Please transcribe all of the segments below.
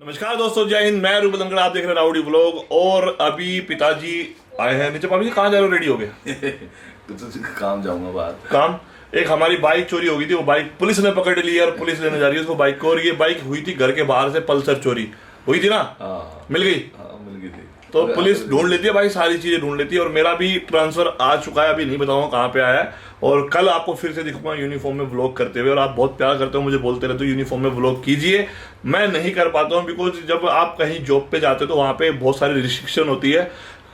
नमस्कार दोस्तों, जय हिंद। मैं रूबल अंकड़, आप देख रहे हैं राउडी व्लॉग। और अभी पिताजी आए हैं नीचे। पापा जी कहाँ जा रहे हो? रेडी हो गए? तो काम जाऊंगा बाहर। काम? एक हमारी बाइक चोरी हो गई थी, वो बाइक पुलिस ने पकड़ ली है और पुलिस लेने जा रही है उसको बाइक को। और ये बाइक हुई थी घर के बाहर से, पल्सर चोरी हुई थी ना। मिल गई। मिल गई थी। तो पुलिस ढूंढ लेती है भाई, सारी चीजें ढूंढ लेती है। और मेरा भी ट्रांसफर आ चुका है, अभी नहीं बताऊंगा कहाँ पे आया है। और कल आपको फिर से दिखूंगा यूनिफॉर्म में व्लॉग करते हुए। और आप बहुत प्यार करते हो, मुझे बोलते रहते हो यूनिफॉर्म में व्लॉग कीजिए। मैं नहीं कर पाता हूँ बिकॉज जब आप कहीं जॉब पे जाते हो तो वहाँ पे बहुत सारी रिस्ट्रिक्शन होती है,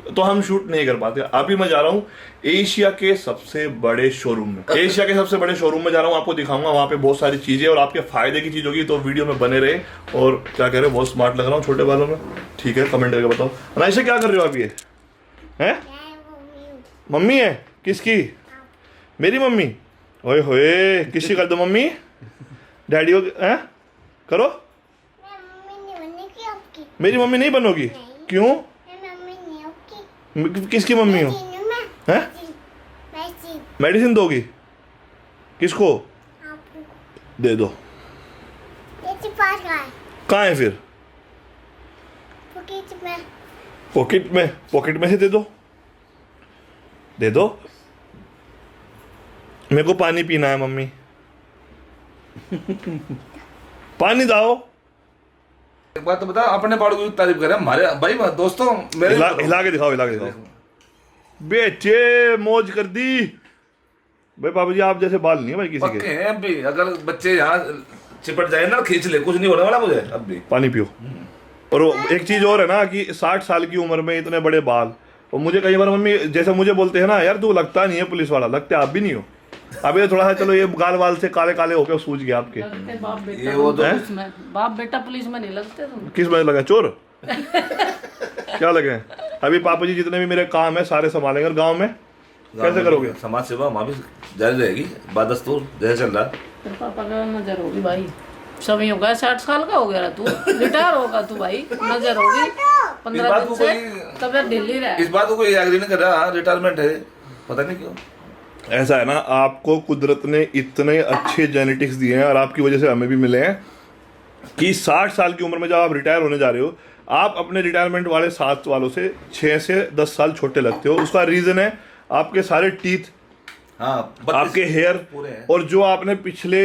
तो हम शूट नहीं कर पाते। अभी मैं जा रहा हूँ एशिया के सबसे बड़े शोरूम में। एशिया के सबसे बड़े शोरूम में जा रहा हूँ, आपको दिखाऊंगा वहाँ पे बहुत सारी चीजें और आपके फायदे की चीज होगी। तो वीडियो में बने रहे। और क्या कह रहे हो, बहुत स्मार्ट लग रहा हूँ छोटे बालों में? ठीक है, कमेंट करके बताओ। अनाइशा क्या कर रहे हो आप? ये हैं? मम्मी है? किसकी? मेरी मम्मी? ओए होए, किसकी कर दो मम्मी? डैडी हो? हैं? करो। मेरी मम्मी नहीं बनोगी? क्यों? किसकी मम्मी हो? हैं? मेडिसिन दोगी? किसको? दे दो। कहाँ है फिर? पॉकेट में? पॉकेट में से दे दो। दे दो। मेरे को पानी पीना है मम्मी। पानी दाओ। एक बात तो बता, अपने बाड़ों की तारीफ करें हमारे भाई दोस्तों मेरे। हिला के दिखाओ, हिला के दिखाओ। बेचे मौज कर दी भाई। पापा जी आप जैसे बाल नहीं है भाई किसी पक्के हैं अब भी। अगर बच्चे यहाँ चिपट जाए ना, खींच ले, कुछ नहीं होने वाला मुझे अब भी। पानी पियो। और एक चीज और है ना कि 60 साल की उम्र में इतने बड़े बाल। और मुझे कई बार मम्मी जैसे मुझे बोलते हैं ना, यार तू लगता नहीं है पुलिस वाला। लगते आप भी नहीं हो। अब ये थोड़ा सा चलो, ये गाल वाल से काले काले होके सूझ गए आपके। बाप बेटा, ये वो तो बाप बेटा पुलिस में नहीं लगते तुम। किस में लगे? चोर? क्या लगे? अभी पापा जी जितने भी मेरे काम है सारे संभालेंगे। और गाँव में कैसे करोगे? समाज सेवा वहाँ भी जारी रहेगी, बादस्तूर जैसे चल रहा। तेरे पापा का नजर होगी भाई। सभी हो गया, 60 साल का हो गया तू, रिटायर होगा तू भाई। नजर होगी 15 दिन से, तबियत ढीली रहा। इस बात को कोई एग्री नहीं कर रहा, रिटायरमेंट है, पता नहीं क्यों। ऐसा है ना, आपको कुदरत ने इतने अच्छे जेनेटिक्स दिए हैं और आपकी वजह से हमें भी मिले हैं कि 60 साल की उम्र में जब आप रिटायर होने जा रहे हो, आप अपने रिटायरमेंट वाले 7 वालों से 6 से 10 साल छोटे लगते हो। उसका रीज़न है आपके सारे टीथ, आपके हेयर, और जो आपने पिछले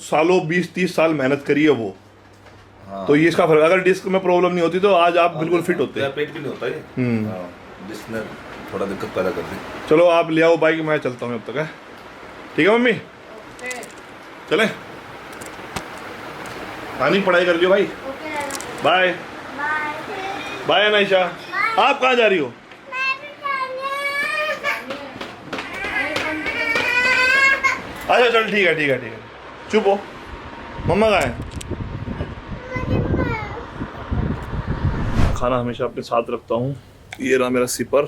सालों 20-30 साल मेहनत करी है वो। तो ये इसका फर्क। अगर डिस्क में प्रॉब्लम नहीं होती तो आज आप बिल्कुल फिट होते। पेट भी नहीं होता ये। डिस्क ने थोड़ा दिक्कत पैदा कर दी। चलो आप ले आओ बाइक, मैं चलता हूँ अब तक है। ठीक है मम्मी? चले? पानी पढ़ाई कर लियो भाई। Bye bye. अनाइशा आप कहाँ जा रही हो? अच्छा चल, ठीक है ठीक है ठीक है। चुप हो। मम्मा कहाँ है? खाना हमेशा अपने साथ रखता हूँ। ये रहा मेरा सिपर,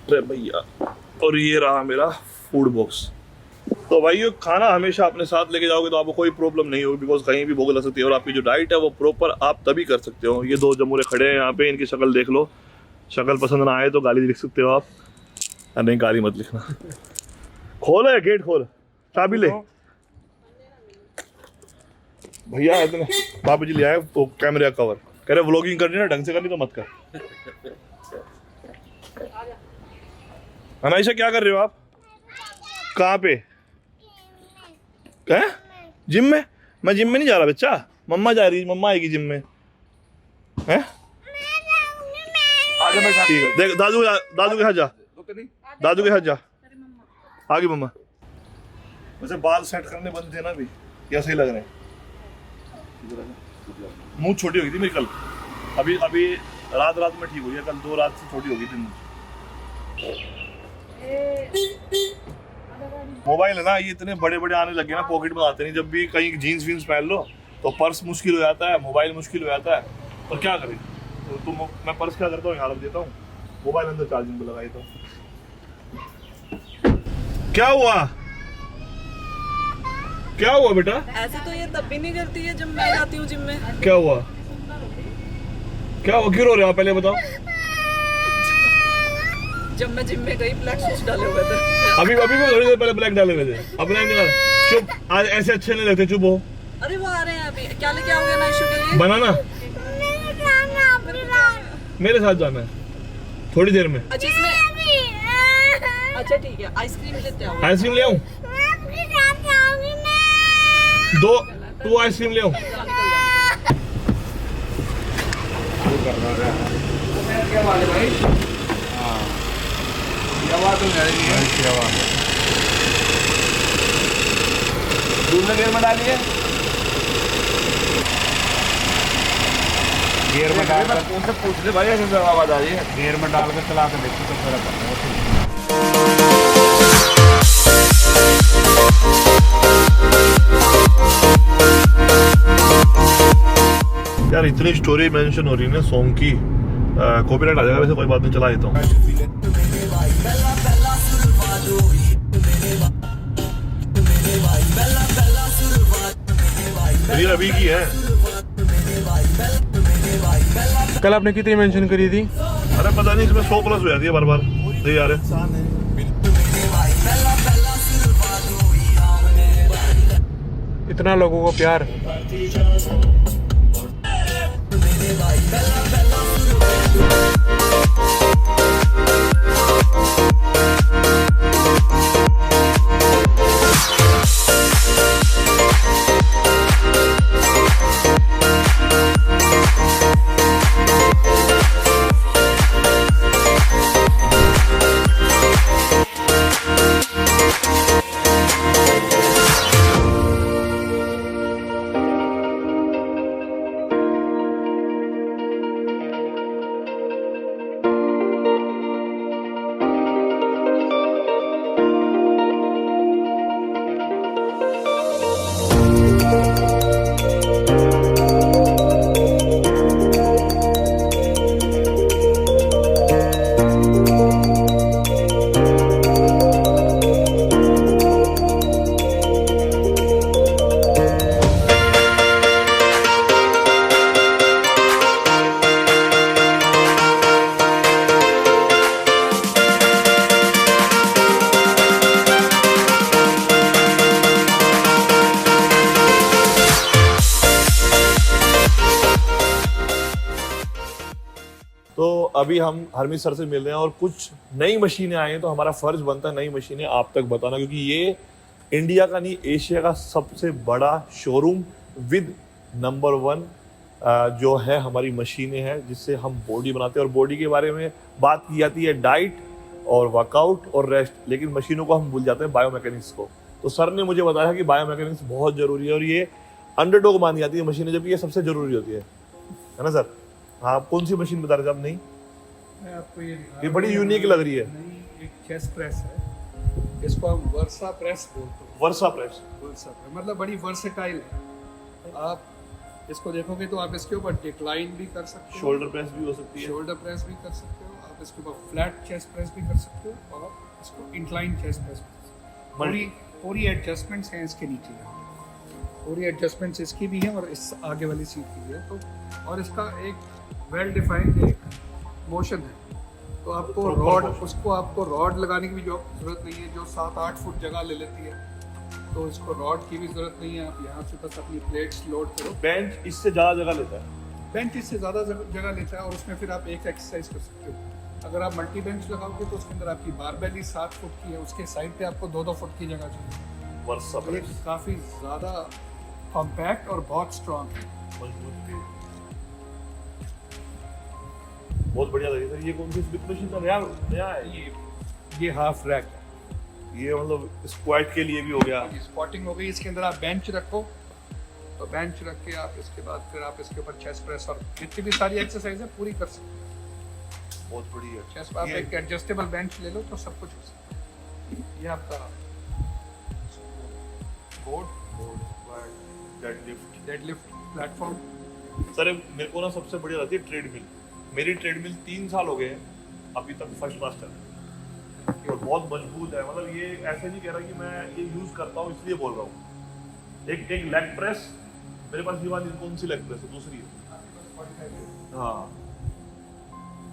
अरे भैया, और ये रहा मेरा फूड बॉक्स। तो भाई ये खाना हमेशा अपने साथ लेके जाओगे तो आपको कोई प्रॉब्लम नहीं होगी, बिकॉज कहीं भी भूख लग सकती है। और आपकी जो डाइट है वो प्रॉपर आप तभी कर सकते हो। ये 2 जमूरे खड़े हैं यहाँ पे, इनकी शक्ल देख लो। शक्ल पसंद ना आए तो गाली लिख सकते हो आप। नहीं, गाली मत लिखना। खोल है गेट, खोल, चाबी ले। भैया इतने पापा जी ले आए वो कैमरे का कवर। कह रहे व्लॉगिंग करनी ना ढंग से करनी तो मत कर। अनाइशा क्या कर रहे हो आप? कहाँ पे? हैं? जिम में? मैं जिम में नहीं जा रहा बच्चा, मम्मा जा रही। मम्मा आएगी जिम में। हैं? ठीक है, देख दादू के साथ जा। दादू के साथ जा। आगे मम्मा। वैसे बाल सेट करने बंद थे ना अभी, क्या सही लग रहे हैं? मुंह छोटी हो गई थी मेरी कल। अभी रात में ठीक हुई है। कल 2 रात से छोटी हो गई थी। मोबाइल है ना, ये इतने बड़े बड़े आने लगे ना, पॉकेट में आते नहीं। जब भी कहीं जीन्स वीन्स पहन लो तो पर्स मुश्किल हो जाता है, मोबाइल मुश्किल हो जाता है। और क्या करें तो मैं पर्स क्या करता हूँ, यहाँ रख देता हूँ, मोबाइल अंदर चार्जिंग पे लगा देता हूँ। क्या हुआ? क्या हुआ बेटा? ऐसे तो ये तब भी नहीं करती है जब मैं जाती हूँ जिम में। क्या हुआ? क्या हुआ? क्यों रो रहे हो पहले बताओ। जब मैं जिम में गई ब्लैक शूज डाले हुए थे। अभी भी थोड़ी देर पहले ब्लैक डाले हुए थे। अपने चुप, आज ऐसे अच्छे नहीं लगते, चुप हो। अरे वो आ रहे हैं अभी, क्या लेके आओगे ना इशू के लिए? बनाना मेरे साथ जाना है थोड़ी देर में। अच्छा इसमें अच्छा ठीक है आइसक्रीम लेते आओ। आइसक्रीम ले आऊं? दो 2 आइसक्रीम ले आऊं? क्या बात है भाई? क्या बात है दूध में गियर में डालिए। गियर में डाल कर उनसे पूछ ले भाई ऐसे आवाज आ रही है। गियर में डाल कर चला के देखो तो फिर यार इतनी स्टोरी मेंशन हो रही है ना सॉन्ग की, कॉपीराइट आ जाएगा। वैसे कोई बात नहीं, चला देता हूँ। ये रवि की है। कल आपने कितनी मेंशन करी थी? अरे पता नहीं, इसमें 100 प्लस हो जाती है बार बार। सही यार है। इतना लोगों को प्यार। तो अभी हम हरमीत सर से मिल रहे हैं और कुछ नई मशीनें आई हैं, तो हमारा फर्ज बनता है नई मशीनें आप तक बताना, क्योंकि ये इंडिया का नहीं एशिया का सबसे बड़ा शोरूम विद नंबर 1 जो है हमारी मशीनें हैं, जिससे हम बॉडी बनाते हैं। और बॉडी के बारे में बात की जाती है डाइट और वर्कआउट और रेस्ट, लेकिन मशीनों को हम भूल जाते हैं बायोमैकेनिक्स को। तो सर ने मुझे बताया कि बायोमैकेनिक्स बहुत जरूरी है और ये अंडरडॉग मानी जाती है मशीनें, जबकि ये सबसे जरूरी होती है ना सर? हाँ, कौन सी मशीन बता रहे थे आप? नहीं, मैं आपको ये बड़ी यूनिक लग रही है। नई एक चेस्ट प्रेस है, इसको हम वर्सा प्रेस बोलते हैं। वर्सा प्रेस। वर्सा प्रेस मतलब बड़ी वर्सेटाइल है। आप इसको देखोगे तो आप इसके ऊपर डिक्लाइन भी कर सकते हो, शोल्डर प्रेस भी हो सकती है। शोल्डर प्रेस भी कर सकते हो, आप इसके ऊपर फ्लैट चेस्ट प्रेस भी कर सकते हो और इसको इंक्लाइन चेस्ट प्रेस भी कर सकते हो। पूरी पूरी एडजस्टमेंट्स हैं इसके नीचे, पूरी एडजस्टमेंट्स इसकी भी हैं और इस आगे वाली सीट की भी है। तो और इसका एक वेल डिफाइंड एक मोशन है, तो आपको रॉड, उसको आपको रॉड लगाने की भी जरूरत नहीं है जो 7-8 फुट जगह ले लेती है, तो इसको रॉड की भी जरूरत नहीं है। आप यहाँ से बस अपनी प्लेट्स लोड करो। बेंच इससे ज़्यादा जगह लेता है। बेंच इससे ज़्यादा जगह लेता है और उसमें फिर आप एक एक्सरसाइज कर सकते हो। अगर आप मल्टी बेंच लगाओगे तो उसके अंदर आपकी बारबेल ही 7 फुट की है, उसके साइड पे आपको 2-2 फुट की जगह चाहिए। वर्सा ये प्रेस काफ़ी ज़्यादा कॉम्पैक्ट और बहुत स्ट्रॉन्ग है। मजबूत भी। बहुत बढ़िया लगी सर। ये कौन सी स्पिक मशीन का नया है? ये हाफ रैक है, ये मतलब स्क्वाट के लिए भी हो गया। स्क्वाटिंग हो गई। इसके अंदर आप बेंच रखो, तो बेंच रख के आप इसके बाद फिर आप इसके ऊपर चेस्ट प्रेस और जितनी भी सारी एक्सरसाइज है पूरी कर सकते हो। बहुत बढ़िया। चेस्ट आप एक एडजस्टेबल बेंच ले लो तो सब कुछ हो सकता है। ये आपका डेडलिफ्ट प्लेटफॉर्म। सर मेरे को ना सबसे बढ़िया लगती है ट्रेडमिल। मेरी ट्रेडमिल 3 साल हो गए हैं अभी तक, फर्स्ट मास्टर है और बहुत मजबूत है। मतलब ये ऐसे नहीं कह रहा कि मैं ये यूज करता हूँ इसलिए बोल रहा हूँ। एक लेग प्रेस मेरे पास, ये वाली कौन सी लेग प्रेस है? दूसरी है। हाँ,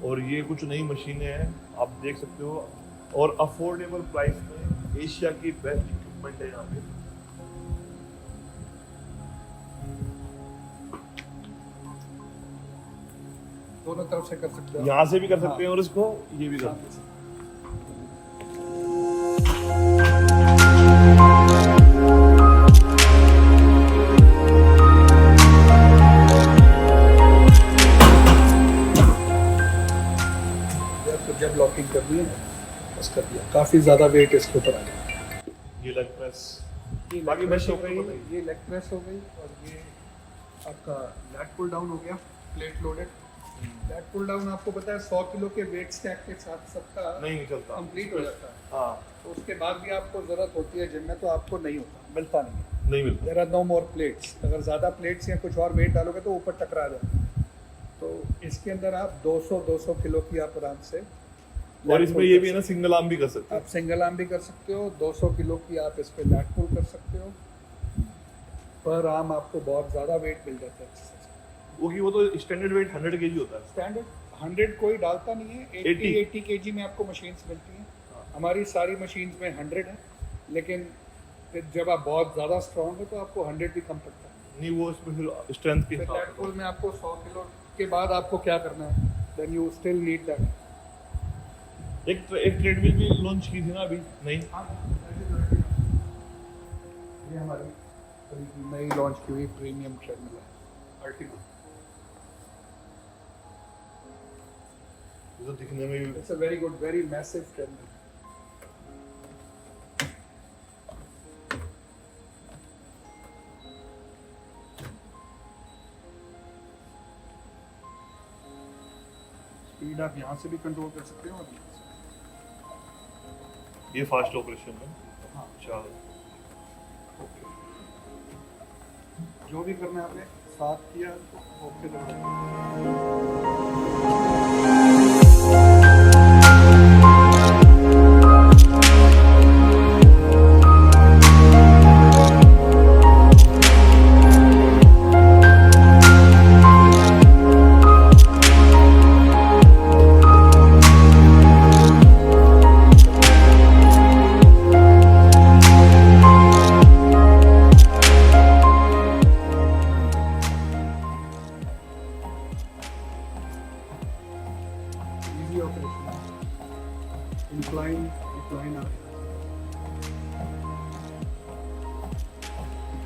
और ये कुछ नई मशीनें हैं आप देख सकते हो और अफोर्डेबल प्राइस में एशिया की बेस्ट इक्विपमेंट है यहाँ पे। दोनों तरफ से कर सकते हो। यहाँ से भी कर सकते हैं और इसको ये भी कर सकते हैं। तो जब लॉकिंग कर दी है बस कर दिया, काफ़ी ज़्यादा वेट इसके ऊपर आ गया। ये लेग प्रेस, ये बाकी लेग प्रेस हो मशीन गई, को बताइए। ये लेग प्रेस हो गई और ये आपका लैट पुल डाउन हो गया, plate loaded. Let pull down आपको पता है 100 किलो के वेट स्टैक के साथ सबका नहीं चलता। कंप्लीट हो जाता है। हाँ, तो उसके बाद भी आपको ज़रूरत होती है जिम में, तो आपको नहीं होता, मिलता नहीं है। नहीं मिलता। There are no more plates. अगर ज़्यादा प्लेट्स या कुछ और वेट डालोगे तो ऊपर टकरा जाता है। तो इसके अंदर आप 200 किलो की आप आराम से और इसमें ये भी है ना, सिंगल आर्म भी कर सकते हैं। आप सिंगल आर्म भी कर सकते हो। 200 किलो की आप इस पे लैट पुल कर सकते हो। पर आर्म आपको बहुत ज़्यादा वेट मिल जाता है एक्सरसाइज। क्योंकि वो तो स्टैंडर्ड वेट 100 kg होता है। स्टैंडर्ड 100 कोई डालता नहीं है। 80 kg में आपको मशीन्स मिलती हैं। हमारी सारी मशीन्स में 100 है, लेकिन फिर जब आप बहुत ज़्यादा स्ट्रॉन्ग हो तो आपको 100 भी कम पड़ता है। नहीं, वो इसमें फिर स्ट्रेंथ के फिर हिसाब लैट पुल में आपको 100 किलो के बाद आपको क्या करना है, then you still need that. से एक ट्रेडमिल भी लॉन्च की थी ना अभी, नहीं? ये हमारी अभी नई लॉन्च की हुई प्रीमियम ट्रेडमिल है, अल्टीमा। ये तो दिखने में भी it's a very good, very massive treadmill. Speed आप यहाँ से भी कंट्रोल कर सकते हो और यहाँ से। ये फास्ट ऑपरेशन है। हाँ, चलो, जो भी करना है आपने साथ किया तो ओके लगा। इजी ऑपरेशन है। इंक्लाइन डिक्लाइन आ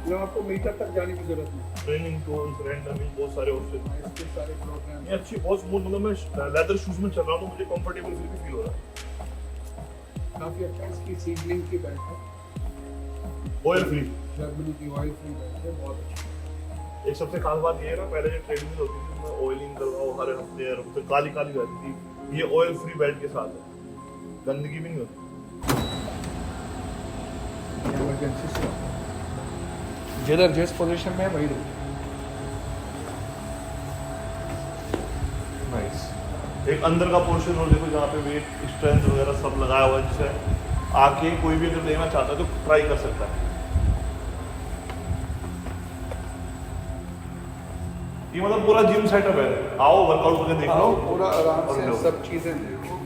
मतलब आपको मीटर तक जाने की जरूरत नहीं। ट्रेनिंग टूल्स, रैंडमिंग, बहुत सारे ऑप्शन हैं। इसके सारे प्रोग्राम ये अच्छी, बहुत स्मूथ। मतलब मैं लेदर शूज में चल रहा हूँ तो मुझे कंफर्टेबल फील हो रहा है। काफ़ी अच्छा। इसकी सीजनिंग की बेल्ट है, ऑयल फ्री। जर्मनी की ऑयल फ्री बेल्ट है, बहुत अच्छी। एक सबसे खास बात ये है ना, पहले जो ट्रेडमिल होती थी मैं ऑयलिंग कर रहा हूँ हर हफ्ते और फिर काली काली रहती थी। ये ऑयल फ्री बेल्ट के साथ है, गंदगी भी नहीं होती। इमरजेंसी स्टॉप, जिधर जिस पोजीशन में है वही रुको। नाइस। एक अंदर का पोर्शन और देखो जहाँ पे वेट स्ट्रेंथ वगैरह सब लगाया हुआ है, जिससे आके कोई भी अगर लेना चाहता है तो ट्राई कर सकता है। ये मतलब पूरा जिम सेटअप है। आओ वर्कआउट करके देख लो। पूरा आराम और से लो। सब चीज़ें देखो,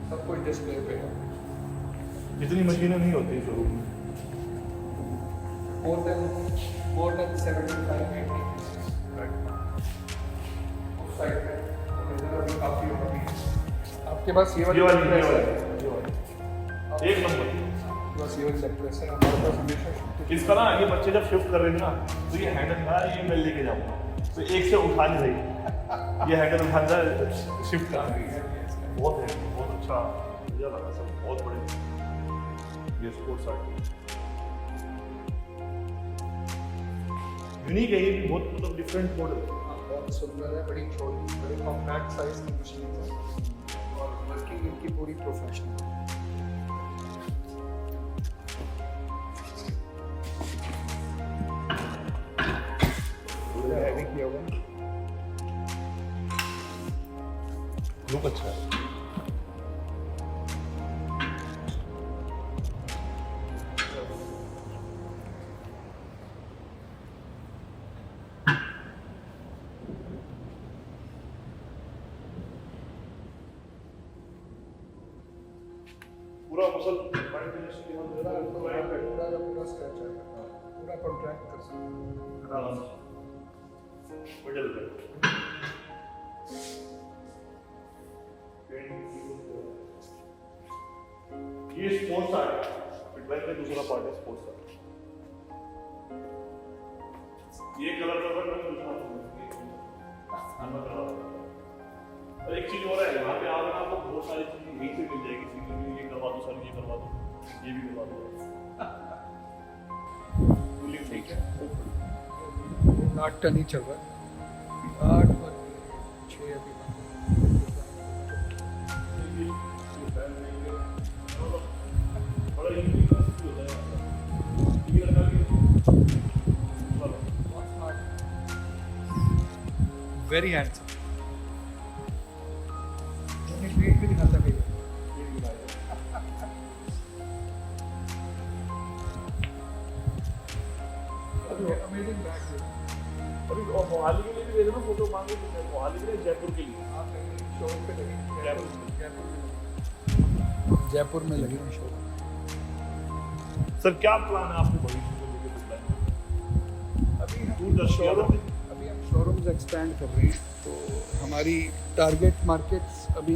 सब कुछ डिस्प्ले पे है। इतनी मशीनें नहीं होती शुरू में। more than 75 80 pieces right उस साइड पे इधर अभी काफी होगी। आपके पास ये वाली प्रेस है, एक नंबर। बस ये वाली लेग प्रेस है हमारे पास हमेशा। इसका ना ये बच्चे जब शिफ्ट कर रहे हैं ना, तो ये हैंडल था, ये मैं लेके जाऊंगा तो एक से उठा नहीं रही। ये हैंडल उठाना शिफ्ट कर रही है। बहुत है, बहुत अच्छा मुझे लगा सब, बहुत बड़े। ये स्पोर्ट्स आर्ट यूनिक है, ये भी बहुत मतलब डिफरेंट मॉडल है। बहुत सुंदर है, बड़ी छोटी, बड़ी कॉम्पैक्ट साइज की मशीन है और वर्किंग इनकी पूरी प्रोफेशनल है। पूरा हैवी किया हुआ है। लुक अच्छा है। पूरा मसल पूरा स्ट्रेच है, पूरा कॉन्ट्रैक्ट कर सकते हैं। मिडल में ये स्पोर्ट्स आर्ट है, फिटवेयर का दूसरा पार्ट है स्पोर्ट्स आर्ट। ये कलर का बटन दूसरा और एक चीज और है, यहाँ पे आओगे ना आपको बहुत सारी चीजें यहीं से मिल जाएगी, सीखने के लिए। ये करवा दो सर, ये करवा दो, ये भी करवा दो। ठीक है, 8 टन ही चल रहा है, 8 और 6 अभी बड़ा यूनिक होता है ये लगा के वेरी हैंडसम। वेट भी दिखाता है अमेजिंग बैग है। अभी मोहाली के लिए भी भेजना फोटो मांगे तो मोहाली के लिए जयपुर के लिए आप शोरूम पे लगे जयपुर में लगे हैं शोरूम। सर क्या प्लान है आपके भविष्य को लेकर प्लान? अभी हम दूरदर्शी शोरूम्स एक्सपेंड कर रहे हैं, तो हमारी टारगेट मार्केट्स अभी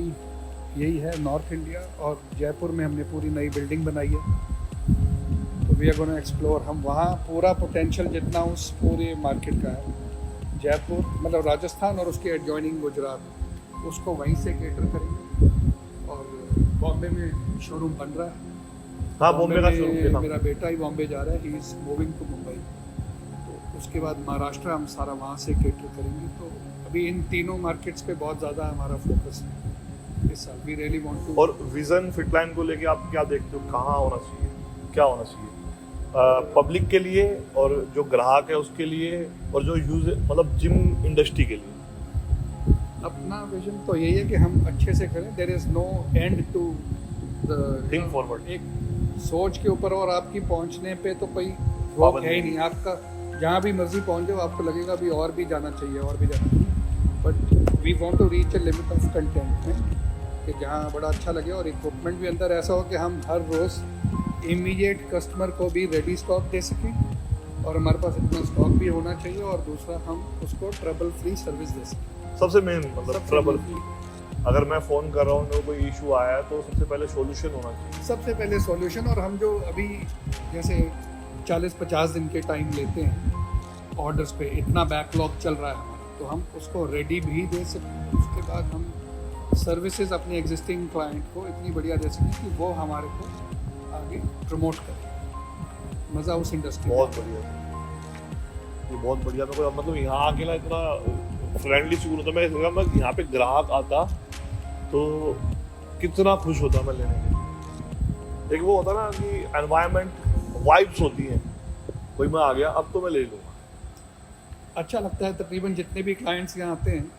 यही है नॉर्थ इंडिया, और जयपुर में हमने पूरी नई बिल्डिंग बनाई है, तो वी आर गोना एक्सप्लोर। हम वहाँ पूरा पोटेंशियल जितना उस पूरे मार्केट का है, जयपुर मतलब राजस्थान और उसके एडजॉइनिंग गुजरात, उसको वहीं से केटर करेंगे। और बॉम्बे में शोरूम बन रहा है। हाँ, बॉम्बे का शोरूम में मेरा बेटा ही बॉम्बे जा रहा है, he is moving to Mumbai. तो उसके बाद महाराष्ट्र हम सारा वहाँ से केटर करेंगे। तो अभी इन तीनों मार्केट्स पे बहुत ज़्यादा हमारा फोकस है इस साल। We really want to. और विजन फिटलाइन को लेके आप क्या देखते हो, कहाँ होना चाहिए, क्या होना चाहिए पब्लिक के लिए और जो ग्राहक है उसके लिए और जो यूज मतलब जिम इंडस्ट्री के लिए? अपना विजन तो यही है कि हम अच्छे से करें। There is no end to the think forward. एक सोच के ऊपर और आपकी पहुंचने पे तो कोई रोक है ही नहीं। आपका जहाँ भी मर्जी पहुंच जाओ, आपको लगेगा भी और भी जाना चाहिए, और भी जाना चाहिए। But we want to reach a limit of contentment कि जहाँ बड़ा अच्छा लगे, और इक्विपमेंट भी अंदर ऐसा हो कि हम हर रोज़ इमीडिएट कस्टमर को भी रेडी स्टॉक दे सकें, और हमारे पास इतना स्टॉक भी होना चाहिए, और दूसरा हम उसको ट्रबल फ्री सर्विस दे सकें। सबसे मेन मतलब ट्रबल फ्री। अगर मैं फ़ोन कर रहा हूँ, मेरे को कोई इशू आया है, तो सबसे पहले सॉल्यूशन होना चाहिए। सबसे पहले सॉल्यूशन। और हम जो अभी जैसे 40-50 दिन के टाइम लेते हैं ऑर्डर्स पे, इतना बैकलॉग चल रहा है हमारा, तो हम उसको रेडी भी दे सकते हैं। उसके बाद हम सर्विसेज अपने एग्जिस्टिंग क्लाइंट को इतनी बढ़िया दे सकें कि वो हमारे को आगे प्रमोट करें। मज़ा उस इंडस्ट्री। बहुत बढ़िया, ये बहुत बढ़िया। मेरे को मतलब यहाँ आके ना इतना फ्रेंडली फील होता। मैं यहाँ पे ग्राहक आता तो कितना खुश होता मैं लेने के लिए। एक वो होता ना कि एनवायरनमेंट वाइब्स होती हैं, कोई मैं आ गया अब तो मैं ले लूँगा। अच्छा लगता है। तकरीबन जितने भी क्लाइंट्स यहाँ आते हैं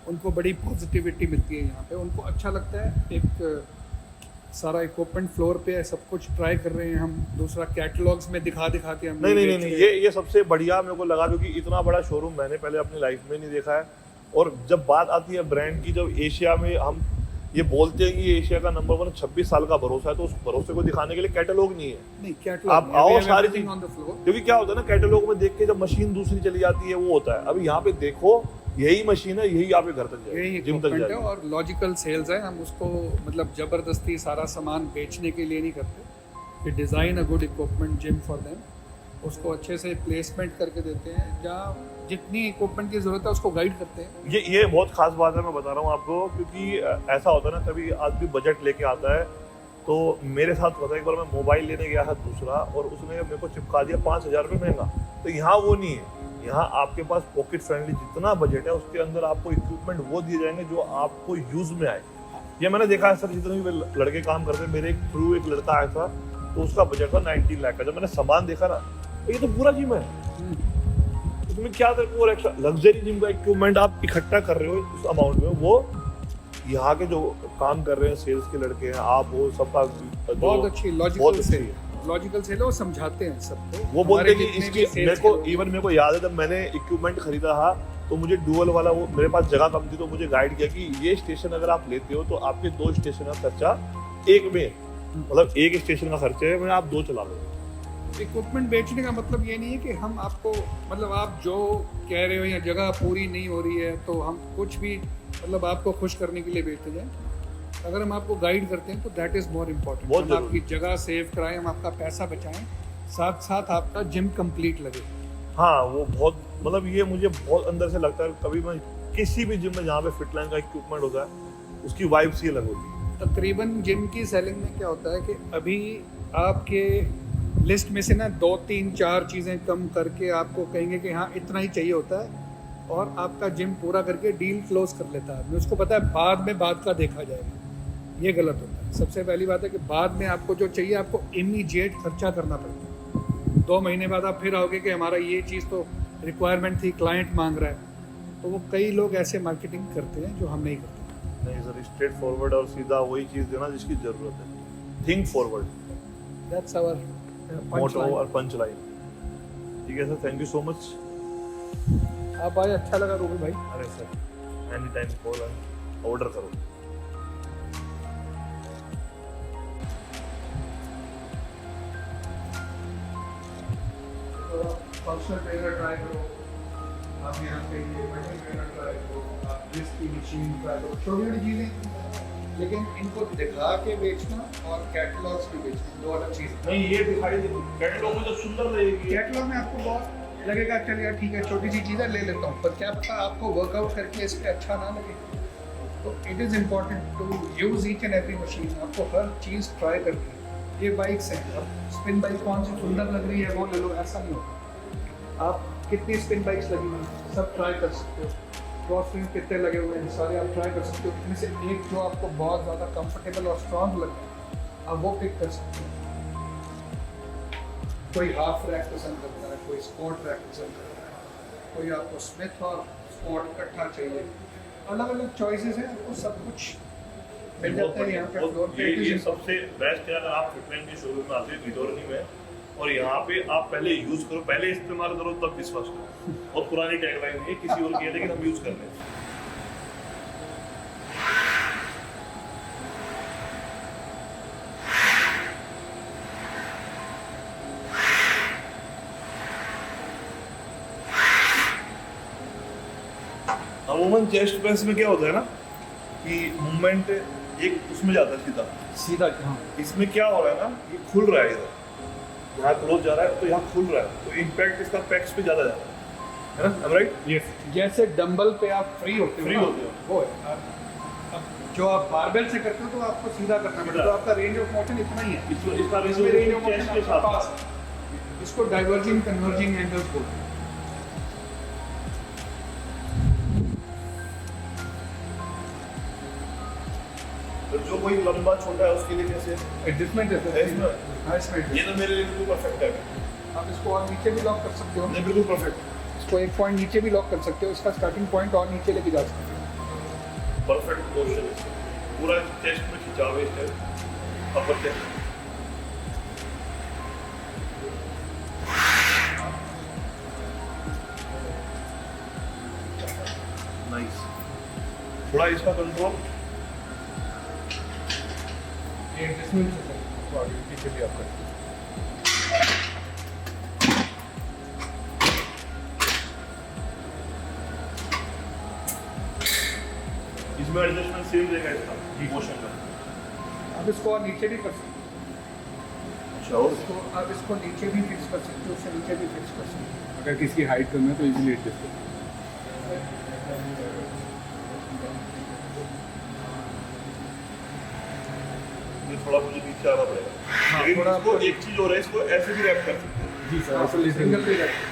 उनको बड़ी पॉजिटिविटी मिलती है यहाँ पे। उनको अच्छा लगता है। एक सारा इक्विपमेंट फ्लोर पे है, सब कुछ ट्राई कर रहे हैं हम। दूसरा कैटलॉग्स में दिखा के हम नहीं, ये सबसे बढ़िया मेरे को लगा, क्योंकि इतना बड़ा शोरूम मैंने पहले अपनी लाइफ में नहीं देखा है। और जब बात आती है ब्रांड की, जब एशिया में हम ये बोलते हैं कि एशिया का नंबर 1 26 साल का भरोसा है, तो उस भरोसे को दिखाने के लिए कैटलॉग नहीं है। नहीं, कैटलॉग आप आओ सारी चीज ऑन द फ्लोर। क्योंकि क्या होता है ना, कैटलॉग में देख के जब मशीन दूसरी चली जाती है वो होता है। अभी यहाँ पे देखो यही मशीन है, यही आपके घर तक यही जाएगी, जिम तक इक्विपमेंट है, जाएगी। और लॉजिकल सेल्स है। हम उसको मतलब जबरदस्ती सारा सामान बेचने के लिए नहीं करते। कि design a good equipment gym for them, उसको अच्छे से प्लेसमेंट करके देते हैं। जहाँ जितनी इक्विपमेंट की ज़रूरत है उसको गाइड करते हैं। ये बहुत खास बात है, मैं बता रहा हूँ आपको। क्योंकि ऐसा होता है ना, कभी आदमी बजट लेके आता है, तो मेरे साथ होता है। एक बार मैं मोबाइल लेने गया था दूसरा, और उसने मेरे को चिपका दिया 5,000 रुपये महंगा। तो यहाँ वो नहीं है। यहाँ आपके पास पॉकेट फ्रेंडली जितना बजट है उसके अंदर आपको इक्विपमेंट वो दिए जाएंगे जो आपको यूज में आए। ये मैंने देखा है सर, जितने भी लड़के काम करते हैं। मेरे थ्रू एक लड़का आया था, तो उसका बजट था 19 लाख का। जब मैंने सामान देखा ना, ये तो पूरा जिम है, इसमें क्या था और एक्स्ट्रा लग्जरी जिम का इक्विपमेंट आप इकट्ठा कर रहे हो उस अमाउंट में। वो यहाँ के जो काम कर रहे हैं सेल्स के लड़के हैं, आप वो सबका बहुत अच्छी लॉजिकल सेल वो समझाते हैं सबको। वो बोलते हैं कि इसकी मेरे को याद है, जब मैंने इक्विपमेंट खरीदा था तो मुझे डुअल वाला, वो मेरे पास जगह कम थी, तो मुझे गाइड किया कि ये स्टेशन अगर आप लेते हो तो आपके 2 स्टेशन का खर्चा एक में, मतलब एक स्टेशन का खर्चा है, आप 2 चला लो। इक्विपमेंट बेचने का मतलब ये नहीं है कि हम आपको मतलब आप जो कह रहे हो या जगह पूरी नहीं हो रही है तो हम कुछ भी मतलब आपको खुश करने के लिए बेचते जाएं। अगर हम आपको गाइड करते हैं तो दैट इज़ मोर इम्पोर्टेंट। बहुत हम जरूरी। आपकी जगह सेव कराएं, हम आपका पैसा बचाएं, साथ साथ आपका जिम कंप्लीट लगे। हाँ वो बहुत मतलब ये मुझे बहुत अंदर से लगता है। कभी मैं किसी भी जिम में जहाँ पे फिटलाइन का इक्विपमेंट होता है उसकी वाइब्स ही अलग होती है। तकरीबन जिम की सेलिंग में क्या होता है कि अभी आपके लिस्ट में से ना 2 3 4 चीज़ें कम करके आपको कहेंगे कि हाँ इतना ही चाहिए होता है, और आपका जिम पूरा करके डील क्लोज कर लेता है आदमी। उसको पता है बाद में बात का देखा जाएगा, ये गलत होता है। सबसे पहली बात है कि बाद में आपको जो चाहिए आपको इमीडिएट खर्चा करना पड़ता है। 2 महीने बाद आप फिर आओगे कि हमारा ये चीज़ तो रिक्वायरमेंट थी, क्लाइंट मांग रहा है, तो वो कई लोग ऐसे मार्केटिंग करते हैं जो हम नहीं करते। नहीं सर, स्ट्रेट फॉरवर्ड और सीधा वही चीज़ देना जिसकी ज़रूरत है। Think forward, that's our motto और पंच लाइन। ठीक है sir, thank you so much. आप आए, अच्छा लगा रूबी भाई। अरे sir any time call order करो। पर्सनल ट्रेनर ट्राई करो, आप यहाँ पे ये पर्सनल ट्रेनर ट्राई करो, आप रिस्क की मशीन ट्राई करो, छोटी छोटी चीज़ें, लेकिन इनको दिखा के बेचना और कैटलॉग्स में बेचना दो अलग चीज़। नहीं ये दिखाई दे कैटलॉग में तो सुंदर लगेगी। कैटलॉग में आपको बहुत लगेगा, चल यार ठीक है छोटी सी चीज़ है ले लेता हूँ, पर क्या पता आपको वर्कआउट करके इस पर अच्छा ना लगे। तो it is important to use each and every machine. आपको हर चीज़ ट्राई करनी है। ये बाइक्स हैं, अब स्पिन बाइक कौन सी सुंदर लग रही है वो ले लो, ऐसा नहीं होता। आप कितनी स्पिन बाइक्स लगी हुई हैं सब ट्राई कर सकते हो, क्रॉस रिंग कितने लगे हुए हैं सारे आप ट्राई कर सकते हो। इनमें से एक जो आपको बहुत ज़्यादा कंफर्टेबल और स्ट्रॉन्ग लगे आप वो पिक कर सकते हो। कोई हाफ रैक पसंद करता है, कोई स्पॉट रैक पसंद करता है, कोई आपको स्मिथ और स्पॉट इकट्ठा चाहिए, अलग अलग चॉइसेस हैं, आपको सब कुछ मिल जाता है यहाँ पे फ्लोर पे। ये सबसे बेस्ट है। अगर आप फिटलाइन के शोरूम में आते हैं भितौरनी में और यहाँ पे आप पहले यूज करो, पहले इस्तेमाल करो तब विश्वास करो। और पुरानी टैगलाइन है, किसी और की है लेकिन हम यूज कर रहे हैं। अमूमन चेस्ट प्रेस में क्या होता है ना कि मूवमेंट एक उसमें जाता है सीधा सीधा हाँ इसमें क्या हो रहा है ना, ये खुल रहा है इधर, यहाँ क्लोज जा रहा है तो यहाँ खुल रहा है, तो इम्पैक्ट इसका पैक्स पे ज़्यादा जाता है ना, राइट? यस। जैसे डंबल पे आप फ्री होते हो Free ना, होते हो। वो है। अब जो आप बारबेल से करते हो तो आपको सीधा करना पड़ता है, तो आपका रेंज ऑफ मोशन इतना ही है। इसका इसमें रेंज ऑफ चेस्ट मोशन के आपके साथ पास है। इसको डाइवर्जिंग कन्वर्जिंग एंगल्स बोलते हैं। तो जो कोई लंबा छोटा है उसके लिए कैसे एडजस्टमेंट है इसमें? हाँ इसमें ये तो मेरे लिए बिल्कुल परफेक्ट है। आप इसको और नीचे भी लॉक कर सकते हो, नहीं बिल्कुल परफेक्ट, इसको एक पॉइंट नीचे भी लॉक कर सकते हो, इसका स्टार्टिंग पॉइंट और नीचे लेके जा सकते हो। परफेक्ट पोर्शन है, पूरा चेस्ट में खिंचाव है इसका, अपर चेस्ट। नाइस। थोड़ा इसका कंट्रोल ये एडजस्टमेंट है तो आगे पीछे भी आप कर सकते हो। इसमें एडजस्टमेंट सेम रहेगा इसका मोशन का। आप इसको और नीचे भी कर सकते हो, अच्छा, और इसको आप इसको नीचे भी फिक्स कर सकते हो, उससे नीचे भी फिक्स कर सकते हो। अगर किसी की हाइट कम है तो इजीली एडजस्ट कर ये थोड़ा मुझे नीचे आना पड़ेगा, लेकिन थोड़ा इसको आपको- एक चीज हो रहा है, इसको ऐसे भी रैप कर सकते हैं। जी सर, आप सिंगल भी रखते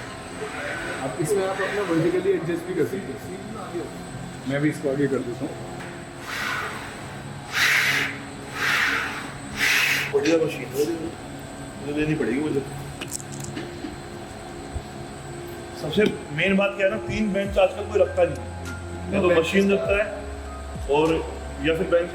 आप इसमें आप अपना वर्टिकली एडजस्ट भी कर सकते हैं। मैं भी इसको आगे कर देता हूँ। बढ़िया मशीन है, मुझे लेनी पड़ेगी मुझे। सबसे मेन बात क्या है ना, 3 बेंच आजकल कोई रखता नहीं, या तो मशीन रखता है और या फिर बेंच,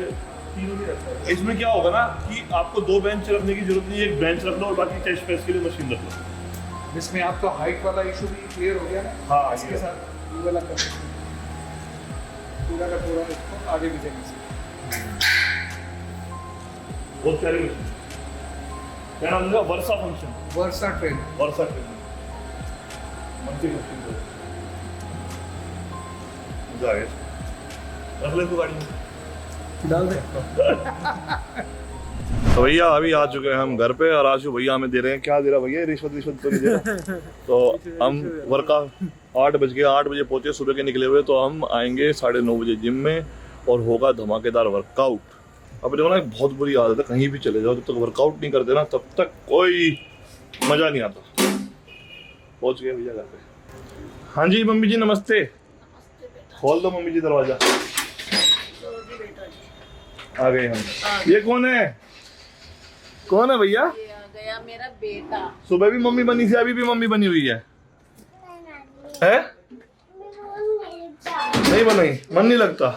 तीनों नहीं रखता है। इसमें क्या होगा ना कि आपको 2 बेंच रखने की जरूरत नहीं है, एक बेंच रख लो और बाकी चेस्ट प्रेस के लिए मशीन रख लो। हैं। इसमें आपका हाइट वाला इशू भी क्लियर हो गया ना। हाँ, इसके ये। साथ ये वाला कर सकते हैं। पूरा का पूरा इसको आगे भी देंगे से। बहुत प्यारी मशीन, क्या नाम है? वर्सा फंक्शन, वर्सा ट्रेन वर्सा ट्रेनिंग मल्टी मशीन को मजा आ गया। रख ले तो गाड़ी में। डाल दे। तो भैया अभी आ चुके हैं हम घर पे और आशु भैया हमें दे रहे हैं, क्या दे रहा भैया, रिश्वत तो नहीं दे रहा। तो हम वर्कआउट 8 बजे पहुंचे, सुबह के निकले हुए, तो हम आएंगे 9:30 बजे जिम में और होगा धमाकेदार वर्कआउट। अब देखो ना, एक बहुत बुरी आदत है, कहीं भी चले जाओ, जब तक वर्कआउट नहीं करते ना तब तक कोई मजा नहीं आता। पहुंच गए भैया घर पे। हाँ जी मम्मी जी नमस्ते। खोल दो मम्मी जी दरवाजा। आ गए हम। ये कौन है? कौन है भैया? ये आ गया मेरा बेटा। सुबह भी मम्मी बनी थी, अभी भी मम्मी बनी हुई है। हैं? नहीं बनाई, मन नहीं लगता।